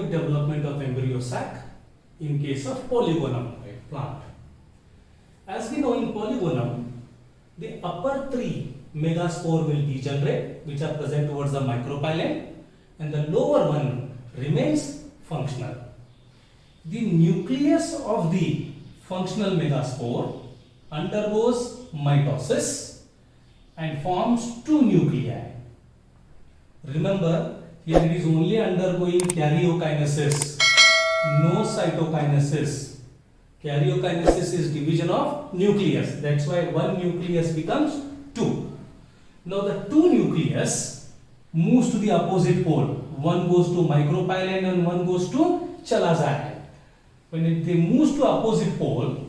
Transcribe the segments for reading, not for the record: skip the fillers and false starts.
rapid development of embryo sac in case of Polygonum plant. As we know, in Polygonum, the upper three megaspore will degenerate, which are present towards the micropyline, and the lower one remains functional. The nucleus of the functional megaspore undergoes mitosis and forms two nuclei. Remember, here it is only undergoing karyokinesis, no cytokinesis. Karyokinesis is division of nucleus. That's why one nucleus becomes two. Now the two nucleus moves to the opposite pole. One goes to micropyline and one goes to chalaza. When they moves to opposite pole,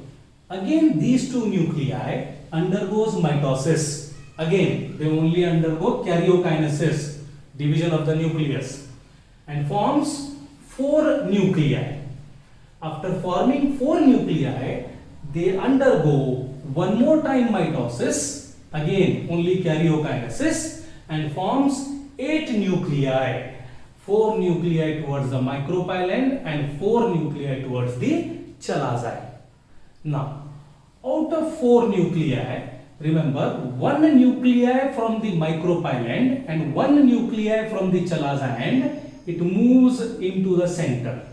again these two nuclei undergoes mitosis. Again, they only undergo karyokinesis, division of the nucleus, and forms four nuclei. After forming four nuclei, they undergo one more time mitosis, again only karyokinesis, and forms 8 nuclei. 4 nuclei towards the micropyline and 4 nuclei towards the chalaza. Now, out of 4 nuclei, remember, 1 nuclei from the micropyline and 1 nuclei from the chalaza end, it moves into the center.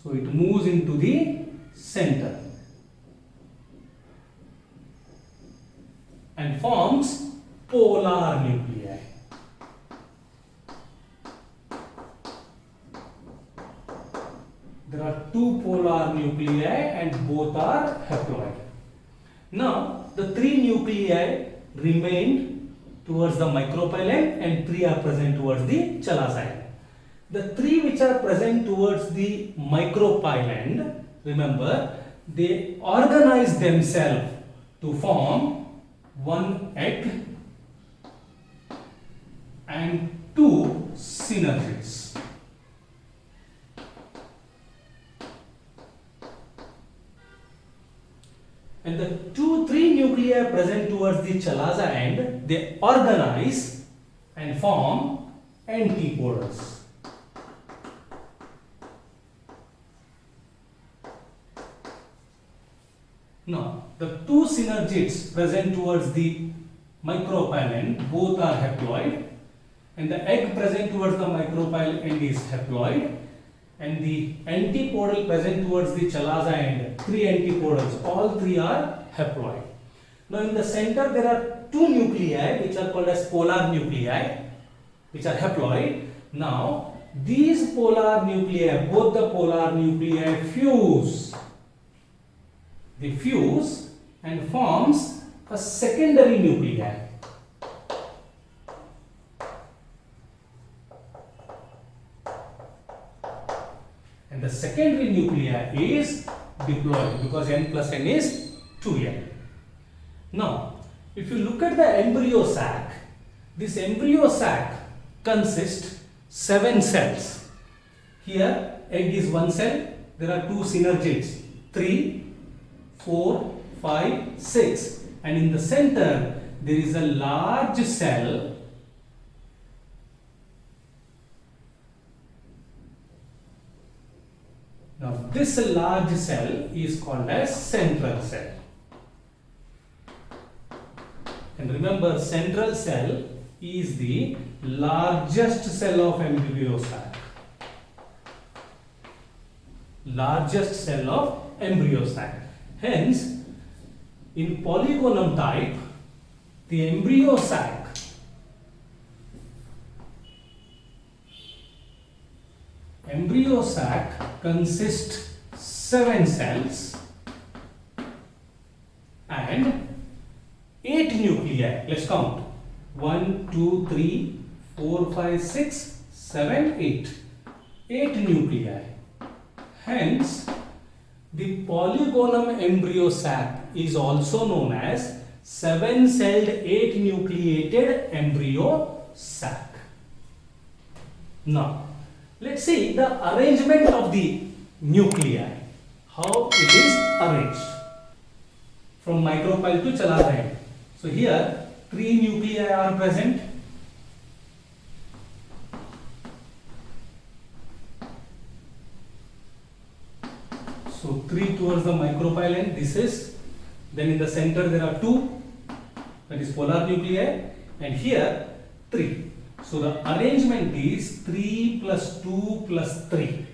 So it moves into the center and forms polar nuclei. There are two polar nuclei and both are haploid. Now the 3 nuclei remain towards the micropyline and 3 are present towards the chalaza. The 3 which are present towards the micropyline, remember, they organize themselves to form one egg and 2 synergids. And the 3 nuclei present towards the chalaza end, they organize and form antipodals. Now, the 2 synergids present towards the micropyline, both are haploid, and the egg present towards the micropyline end is haploid, and the antipodal present towards the chalaza end, 3 antipodals, all 3 are haploid. Now, in the center there are 2 nuclei which are called as polar nuclei, which are haploid. Now, these polar nuclei, both the polar nuclei fuse. They fuse and forms a secondary nuclei. And the secondary nuclei is diploid because n plus n is 2n. Now, if you look at the embryo sac, this embryo sac consists 7 cells. Here, egg is 1 cell. There are 2 synergids, 3, 4, 5, 6, and in the center there is a large cell . Now this large cell is called as central cell. And remember, central cell is the largest cell of embryo sac. Largest cell of embryo sac. Hence, in Polygonum type, the embryo sac consists 7 cells and 8 nuclei. Let's count. 1, 2, 3, 4, 5, 6, 7, 8. 8 nuclei. Hence, the Polygonum embryo sac is also known as 7-celled 8-nucleated embryo sac. Now, let's see the arrangement of the nuclei. How it is arranged from micropyle to chalaza end. So here 3 nuclei are present. 3 towards the micropyle, this is, then in the center there are 2, that is polar nuclei, and here 3. So the arrangement is 3 plus 2 plus 3.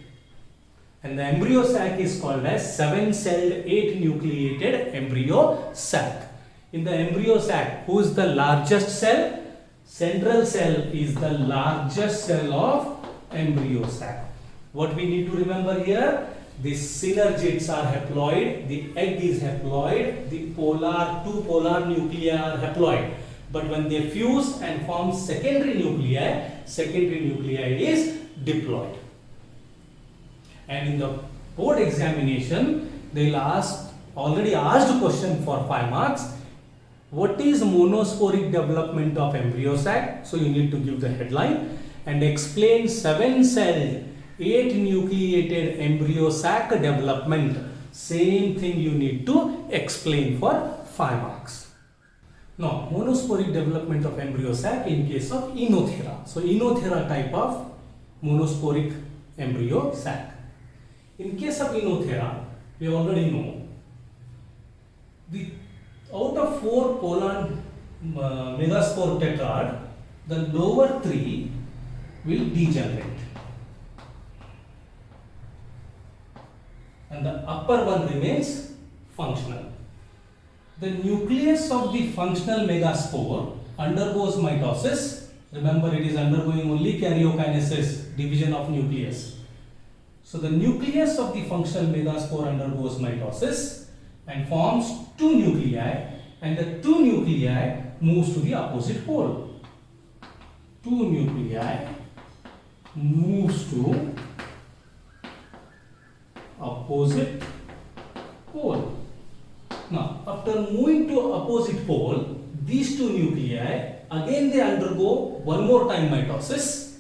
And the embryo sac is called as 7-celled 8-nucleated embryo sac. In the embryo sac, who is the largest cell? Central cell is the largest cell of embryo sac. What we need to remember here? The synergids are haploid, the egg is haploid, the two polar nuclei are haploid. But when they fuse and form secondary nuclei is diploid. And in the board examination, they will already asked question for 5 marks. What is monosporic development of embryo sac? So you need to give the headline and explain 7-celled 8-nucleated embryo sac development. Same thing you need to explain for 5 marks. Now, monosporic development of embryo sac in case of Enothera. So, Enothera type of monosporic embryo sac. In case of Enothera, we already know out of 4 polar megaspore tetrad, the lower 3 will degenerate. And the upper one remains functional. The nucleus of the functional megaspore undergoes mitosis. Remember, it is undergoing only karyokinesis, division of nucleus. So the nucleus of the functional megaspore undergoes mitosis and forms 2 nuclei, and the 2 nuclei moves to the opposite pole. 2 nuclei moves to opposite pole. Now, after moving to opposite pole, these 2 nuclei again they undergo one more time mitosis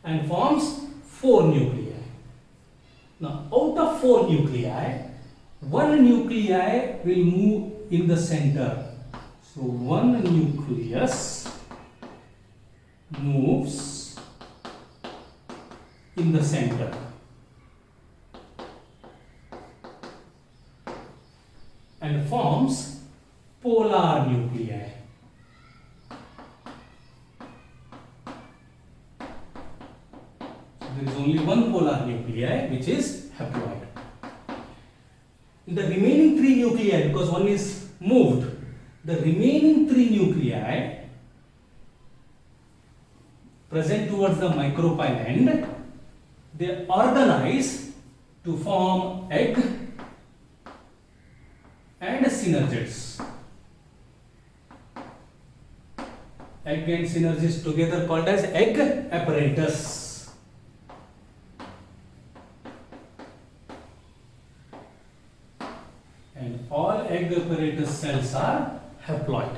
and forms 4 nuclei. Now, out of 4 nuclei, 1 nuclei will move in the center. So, 1 nucleus moves in the center. And forms polar nuclei. So there is only 1 polar nuclei which is haploid. In the remaining 3 nuclei, because 1 is moved, the remaining 3 nuclei present towards the micropyle end, they organize to form egg and synergids. Egg and synergids together called as egg apparatus. And all egg apparatus cells are haploid.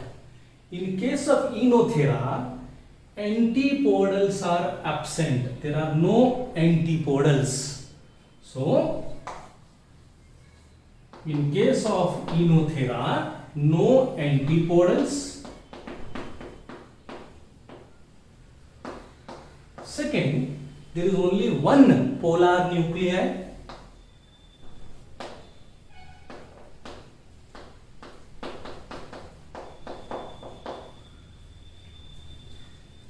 In case of Enothera, antipodals are absent. There are no antipodals. So, in case of Enothera, no antipodals. Second, there is only 1 polar nuclei.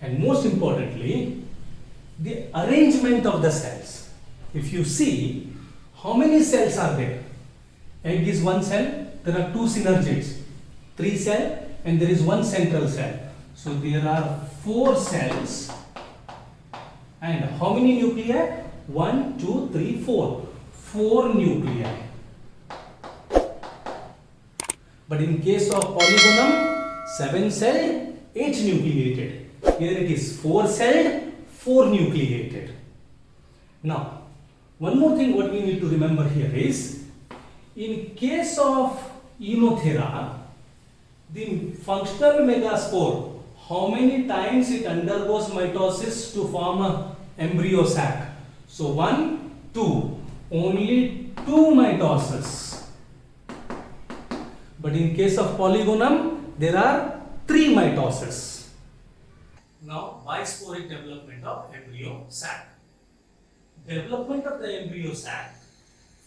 And most importantly, the arrangement of the cells. If you see, how many cells are there? Egg is 1 cell, there are 2 synergids, 3 cell, and there is 1 central cell. So there are 4 cells, and how many nuclei? 1, 2, 3, 4. 4 nuclei. But in case of Polygonum, 7-celled, 8-nucleated. Here it is 4-celled, 4-nucleated. Now, one more thing what we need to remember here is, in case of Enothera, the functional megaspore, how many times it undergoes mitosis to form a embryo sac? So 1, 2, only 2 mitoses. But in case of Polygonum, there are 3 mitoses. Now, bisporic development of embryo sac. Development of the embryo sac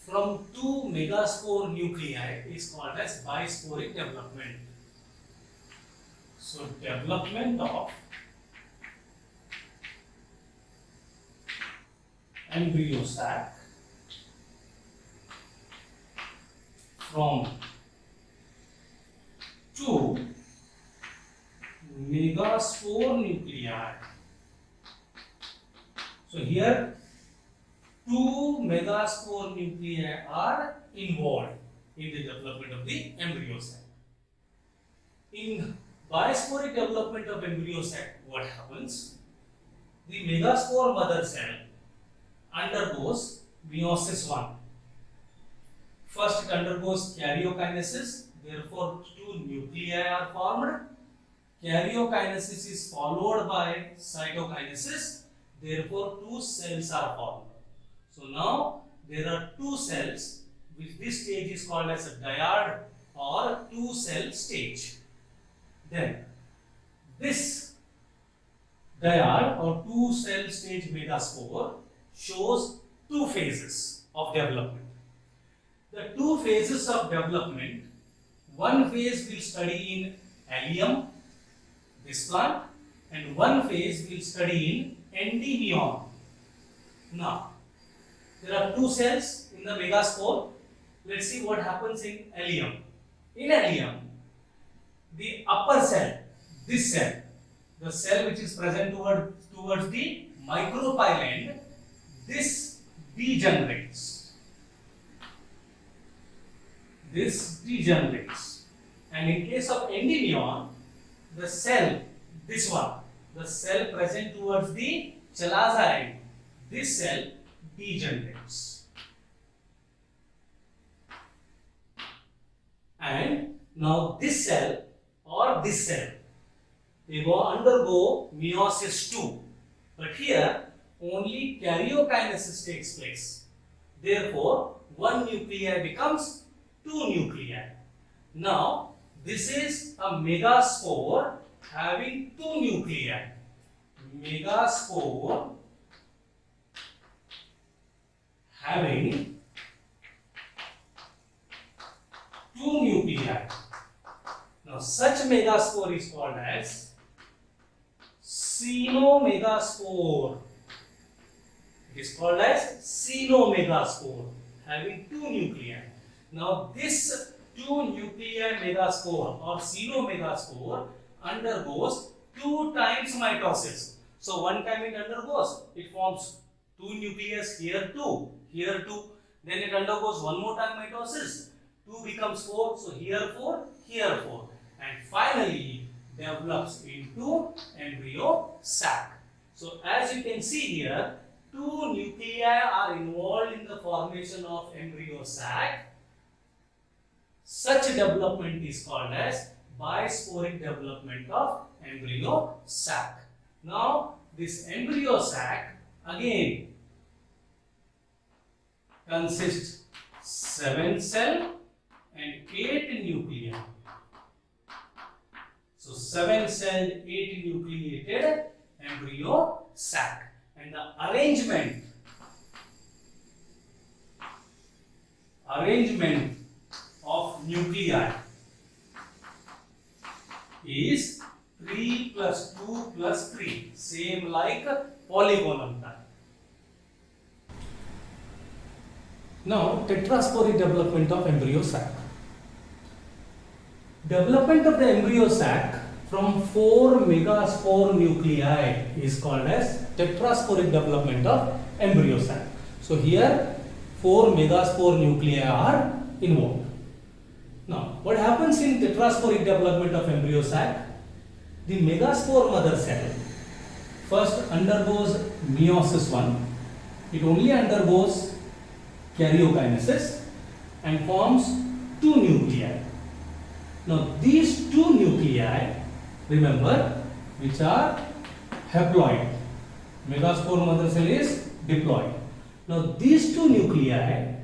from two megaspore nuclei is called as bisporic development. So development of embryo sac from two megaspore nuclei. So here two megaspore nuclei are involved in the development of the embryo sac. In bisporic development of embryo sac, what happens? The megaspore mother cell undergoes meiosis 1. First it undergoes karyokinesis, therefore two nuclei are formed. Karyokinesis is followed by cytokinesis, therefore two cells are formed. So now there are two cells, which this stage is called as a dyad or two cell stage. Then this dyad or two cell stage megaspore shows two phases of development. The two phases of development, one phase will study in allium, this plant, and one phase will study in endymion. Now, there are two cells in the megaspore. Let's see what happens in allium. In allium, the upper cell, this cell, the cell which is present towards the micropyle end, this degenerates. This degenerates. And in case of endymion, the cell, this one, the cell present towards the chalaza end, this cell degenerates. And now this cell or this cell, they undergo meiosis 2. But here only karyokinesis takes place. Therefore, one nuclei becomes two nuclei. Now, this is a megaspore having two nuclei. Megaspore having two nuclei. Now, such megaspore is called as cenomegaspore. It is called as cenomegaspore, having two nuclei. Now, this two nuclei megaspore or cenomegaspore undergoes two times mitosis. So, one time it undergoes, it forms two nucleus, here two, then it undergoes one more time mitosis, 2 becomes 4, so here 4, and finally develops into embryo sac. So as you can see here, two nuclei are involved in the formation of embryo sac. Such development is called as bisporic development of embryo sac. Now this embryo sac again consists 7 cell and 8 nuclei. So 7 cell, 8 nucleated embryo sac, and the arrangement of nuclei is 3 plus 2 plus 3, same like polygonal type. Now, tetrasporic development of embryo sac. Development of the embryo sac from 4 megaspore nuclei is called as tetrasporic development of embryo sac. So here 4 megaspore nuclei are involved. Now, what happens in tetrasporic development of embryo sac? The megaspore mother cell first undergoes meiosis 1. It only undergoes karyokinesis and forms 2 nuclei. Now these 2 nuclei, remember, which are haploid. Megaspore mother cell is diploid. Now these 2 nuclei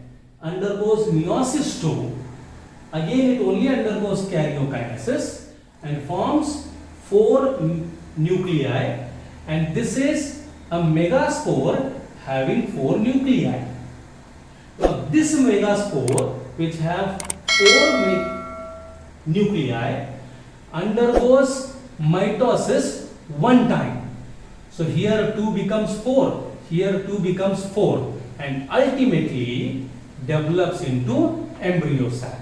undergoes meiosis 2. Again it only undergoes karyokinesis and forms 4 nuclei, and this is a megaspore having 4 nuclei. Now this megaspore, which have nuclei, undergoes mitosis one time. So here 2 becomes 4, here 2 becomes 4, and ultimately develops into embryo sac.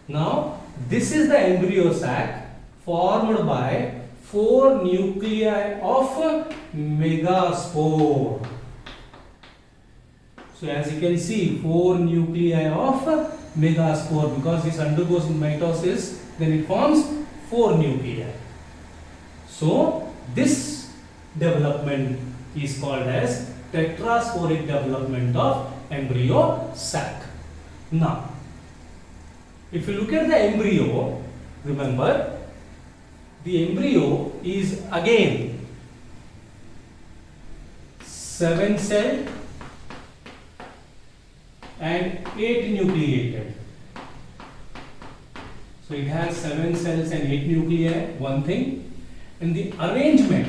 Now this is the embryo sac formed by 4 nuclei of megaspore. So as you can see, 4 nuclei of megaspore, because this undergoes mitosis, then it forms 4 nuclei. So this development is called as tetrasporic development of embryo sac. Now, if you look at the embryo, remember, the embryo is again 7-celled and 8 nucleated. So it has 7 cells and 8 nuclei, one thing. And the arrangement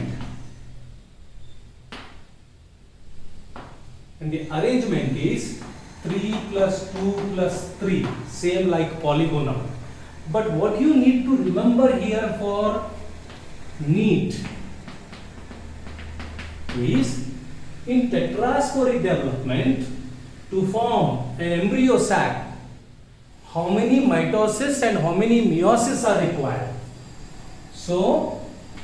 is 3 plus 2 plus 3, same like polygonal. But what you need to remember here for NEAT is, in tetrasporic development, to form an embryo sac, how many mitosis and how many meiosis are required? So,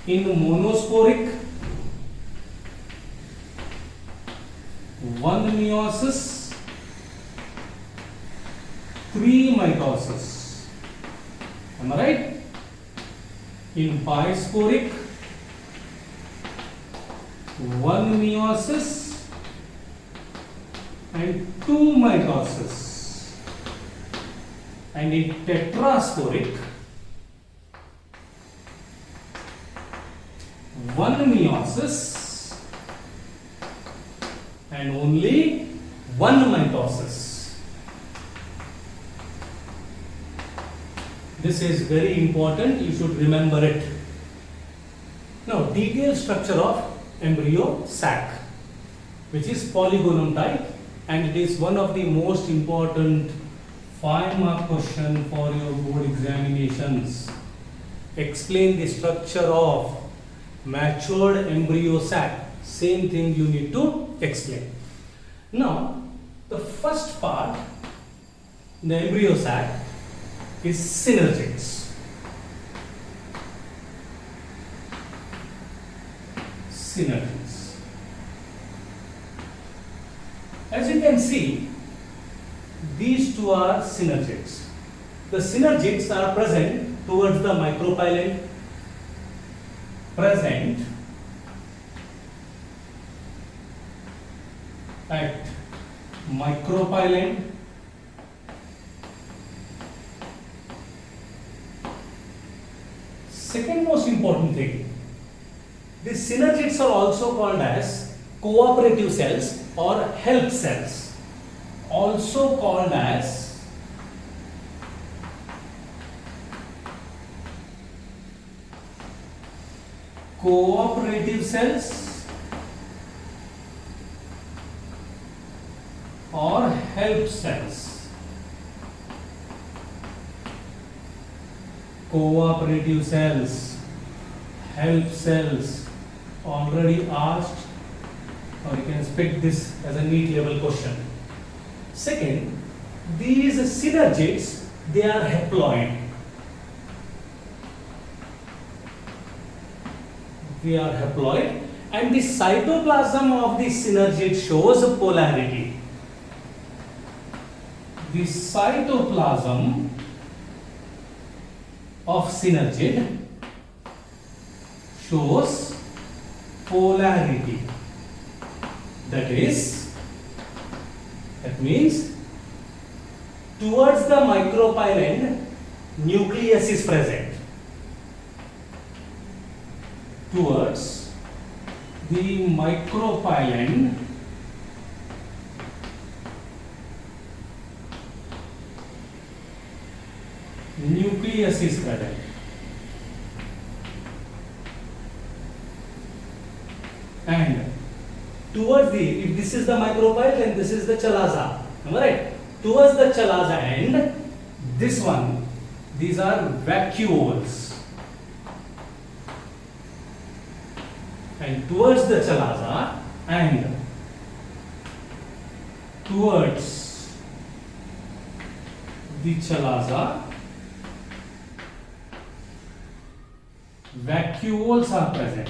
in monosporic, 1 meiosis, 3 mitosis. Am I right? In bisporic, 1 meiosis and 2 mitosis. And in tetrasporic, 1 meiosis and only 1 mitosis. This is very important, you should remember it. Now, detailed structure of embryo sac, which is polygonum type, and it is one of the most important 5-mark question for your board examinations. Explain the structure of matured embryo sac. Same thing you need to explain. Now, the first part, the embryo sac, is synergids. Synergids. As you can see, these two are synergids. The synergids are present towards the micropylon, present at micropylon, second most important thing, these synergids are also called as cooperative cells or help cells, also called as cooperative cells or help cells. Cooperative cells, help cells, already asked, or you can expect this as a NEET level question. Second, these synergids, they are haploid. They are haploid, and the cytoplasm of the synergid shows polarity. The cytoplasm of synergid shows polarity. That means towards the micropylon nucleus is present. Towards the micropylon nucleus is present. And towards the, if this is the micropyle, then this is the chalaza. Am I right? Towards the chalaza end, this one, these are vacuoles. And towards the chalaza and towards the chalaza, vacuoles are present.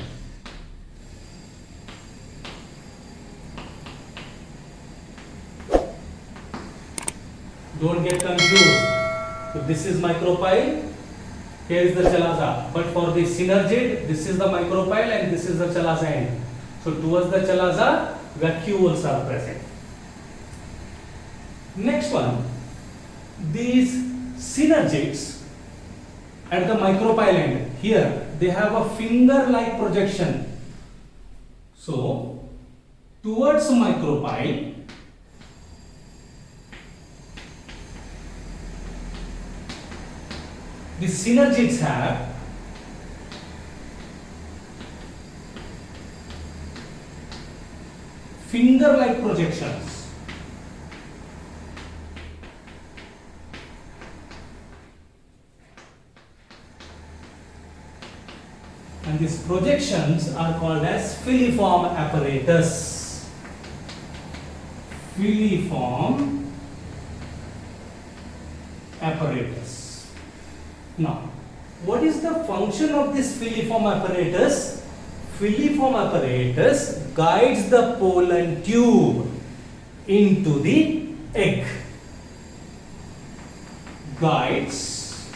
Don't get confused. So this is micropyle, here is the chalaza. But for the synergid, this is the micropyle and this is the chalaza end. So towards the chalaza, vacuoles are present. Next one, these synergids at the micropyle end, here they have a finger-like projection. So towards micropyle, the synergids have finger-like projections. And these projections are called as filiform apparatus. Filiform apparatus. Now, what is the function of this filiform apparatus? Filiform apparatus guides the pollen tube into the egg. Guides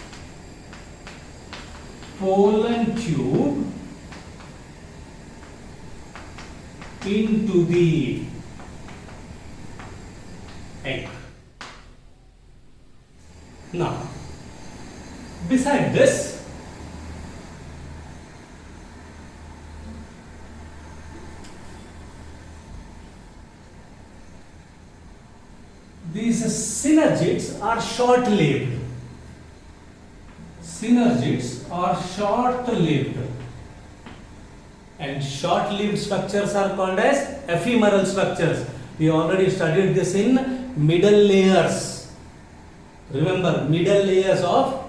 pollen tube into the egg. Now, beside this, these synergids are short-lived. Synergids are short-lived, and short-lived structures are called as ephemeral structures. We already studied this in middle layers. Remember, middle layers of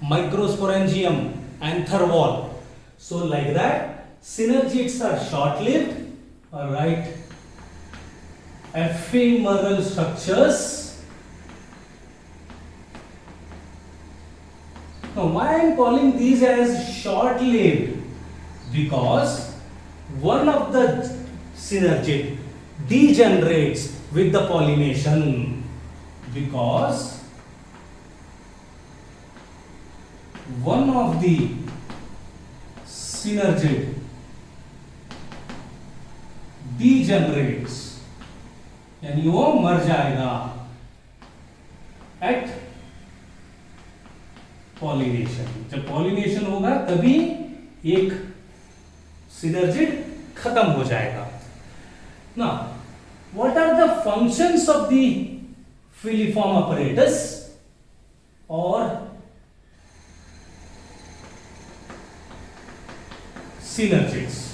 microsporangium, anther wall. So like that, synergids are short-lived, alright, ephemeral structures. Now, why I am calling these as short-lived? Because one of the synergid degenerates with the pollination. Because one of the synergid degenerates, यानी वो मर जाएगा at pollination. जब pollination होगा तभी एक synergid खत्म हो जाएगा. Now, what are the functions of the filiform apparatus or synergids?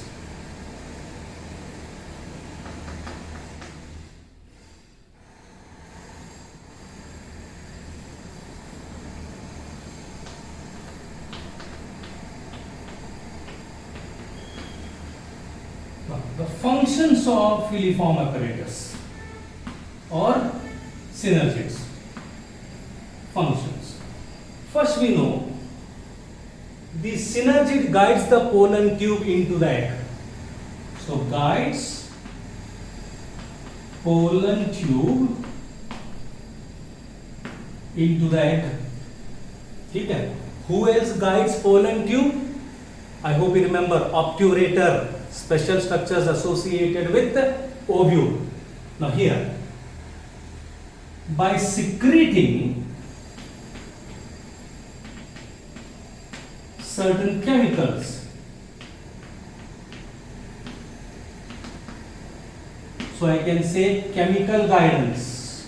The functions of filiform apparatus or synergids. Functions. First we know the synergid guides the pollen tube into the egg. So guides pollen tube into the egg. ठीक है? Who else guides pollen tube? I hope you remember obturator. Special structures associated with ovule. Now here, by secreting certain chemicals, so I can say chemical guidance.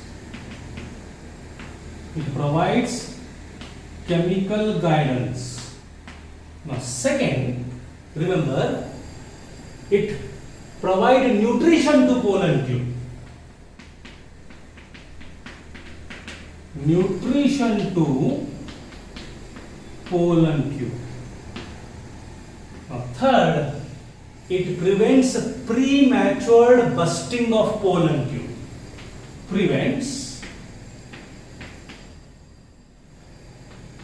It provides chemical guidance. Now second, remember, it provides nutrition to pollen tube. nutrition to pollen Q. Now, third, it prevents premature bursting of pollen Q. Prevents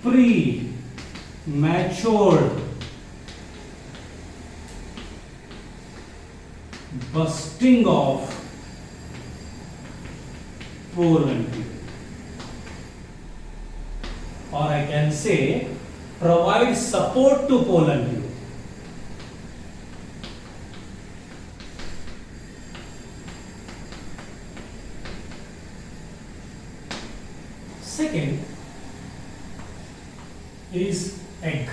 premature bursting of pollen Q. Or I can say provide support to pollen Q. Second is egg.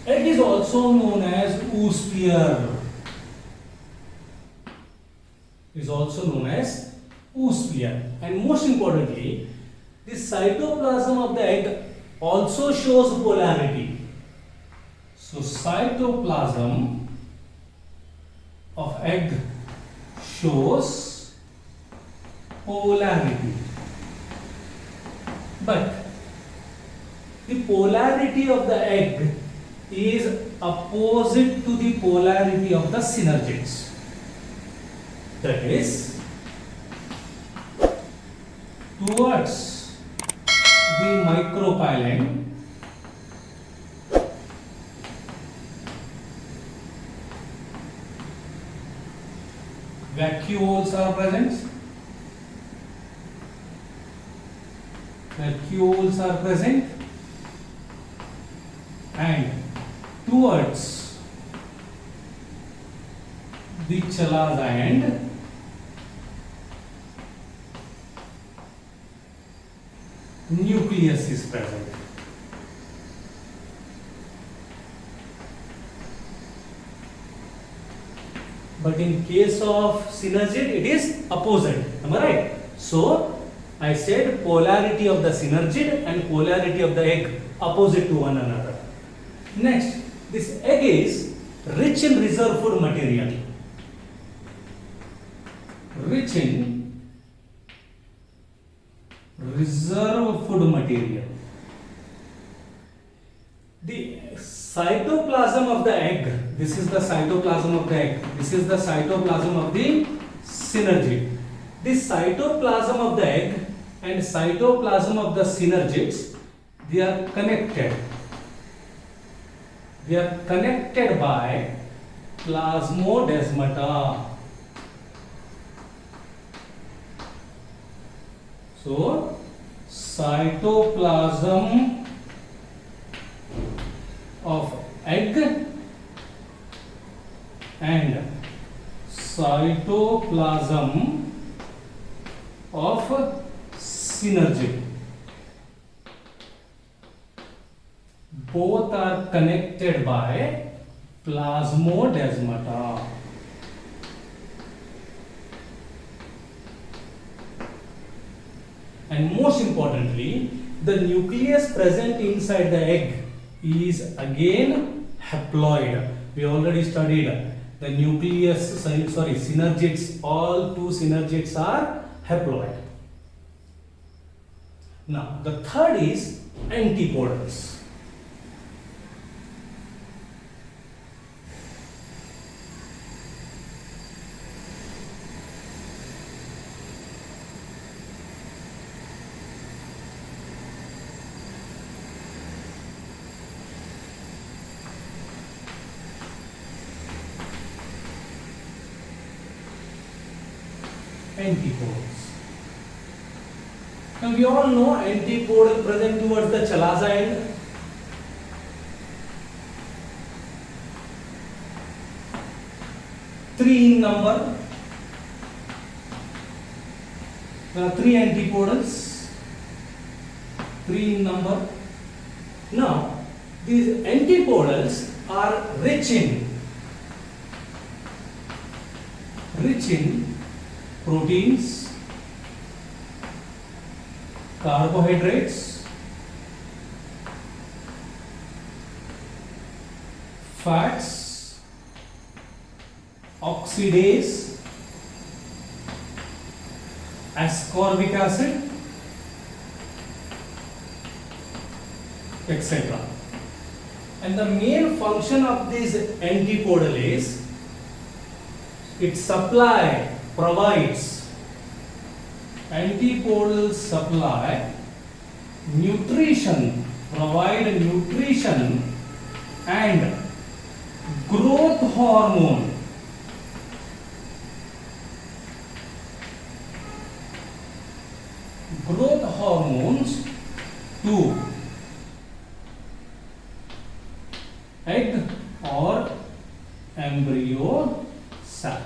Egg is also known as oosphere. Is also known as oosphere. And most importantly, the cytoplasm of the egg also shows polarity. So cytoplasm of egg shows polarity, but the polarity of the egg is opposite to the polarity of the synergids. That is, towards the micropyline, vacuoles are present. Vacuoles are present, and towards the chalaza end, nucleus is present. But in case of synergid, it is opposite. Am I right? So I said polarity of the synergid and polarity of the egg opposite to one another. Next, this egg is rich in reserve food material. Rich in reserve food material. The cytoplasm of the egg, this is the cytoplasm of the egg, this is the cytoplasm of the synergid. The cytoplasm of the egg and cytoplasm of the synergids, they are connected. They are connected by plasmodesmata. So, cytoplasm of egg and cytoplasm of synergid, both are connected by plasmodesmata. And most importantly, the nucleus present inside the egg is again haploid. We already studied the nucleus, synergids, all two synergids are haploid. Now, the third is antipodals. Antipodals. Now we all know antipodal present towards the chalaza end. Three in number. There are three antipodals. Three in number. Now these antipodals are rich in proteins, carbohydrates, fats, oxidase, ascorbic acid, etc. And the main function of this antipodal is it provides antipodal supply nutrition, provide nutrition and growth hormone hormones to egg or embryo sac.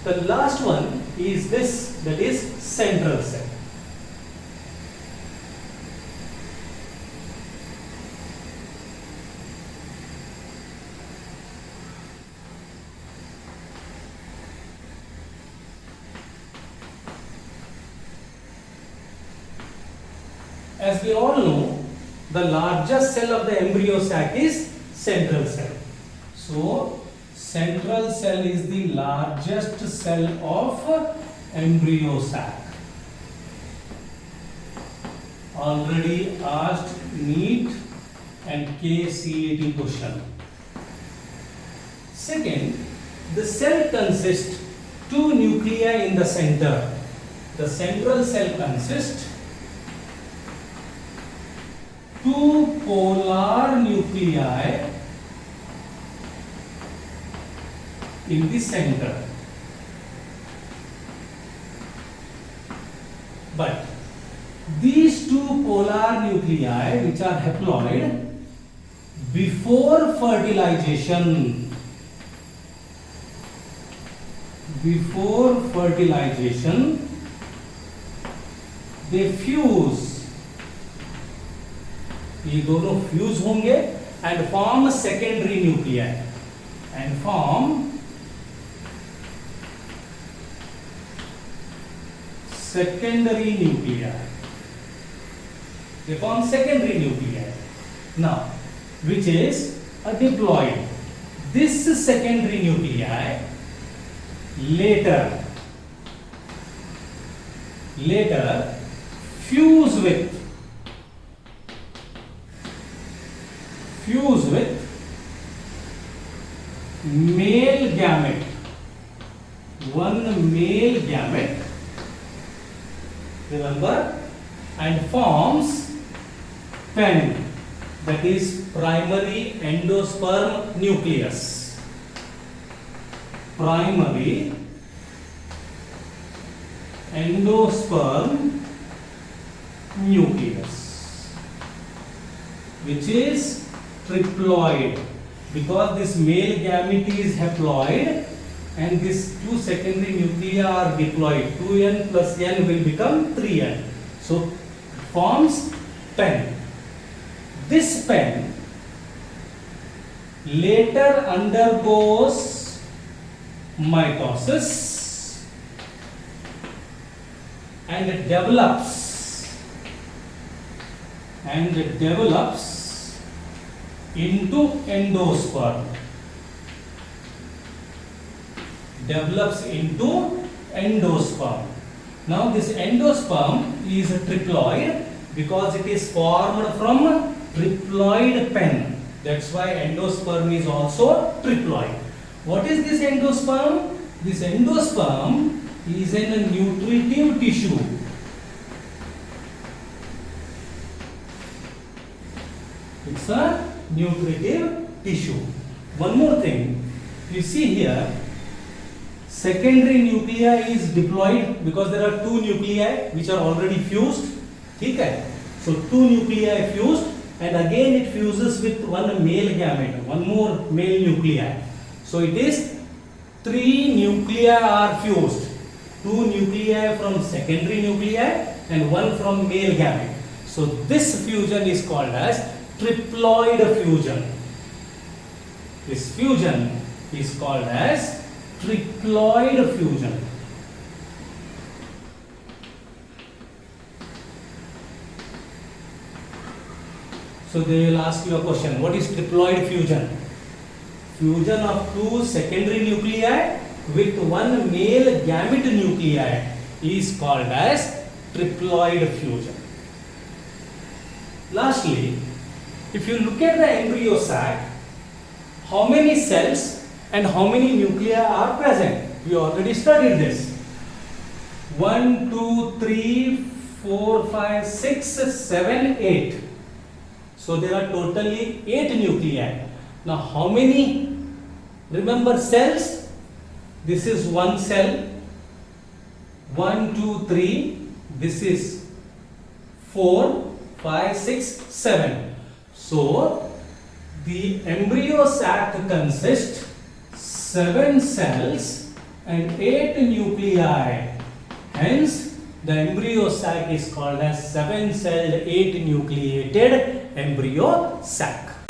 The last one is this, that is central cell. As we all know, the largest cell of the embryo sac is central cell. So, central cell is the largest cell of embryo sac. Already asked NEET and KCET question. Second, the cell consists two nuclei in the center. The central cell consists two polar nuclei in the center. But these two polar nuclei, which are haploid, before fertilization, they fuse. ये दोनों fuse होंगे and form secondary nuclei and form secondary nuclei. They form secondary nuclei. Now, which is a diploid. This secondary nuclei later fuse with male gamete, one male gamete, remember, and forms pen, that is primary endosperm nucleus. Primary endosperm nucleus, which is triploid, because this male gamete is haploid and these two secondary nuclei are diploid. 2n plus n will become 3n. So forms pen. This pen later undergoes mitosis and develops into endosperm. Now this endosperm is a triploid because it is formed from triploid pen. That's why endosperm is also triploid. What is this endosperm? This endosperm is in a nutritive tissue. It's a nutritive tissue. One more thing, you see here, secondary nuclei is diploid because there are two nuclei which are already fused. Okay? So two nuclei fused and again it fuses with one male gamete, one more male nuclei. So it is three nuclei are fused. Two nuclei from secondary nuclei and one from male gamete. So this fusion is called as triploid fusion. This fusion is called as triploid fusion. So they will ask you a question, what is triploid fusion? Fusion of two secondary nuclei with one male gamete nuclei is called as triploid fusion. Lastly, if you look at the embryo sac, how many cells and how many nuclei are present? We already studied this. 1, 2, 3, 4, 5, 6, 7, 8. So there are totally 8 nuclei. Now how many? Remember cells? This is one cell. 1, 2, 3. This is 4, 5, 6, 7. So the embryo sac consists 7 cells and 8 nuclei. Hence, the embryo sac is called as 7-celled, 8-nucleated embryo sac.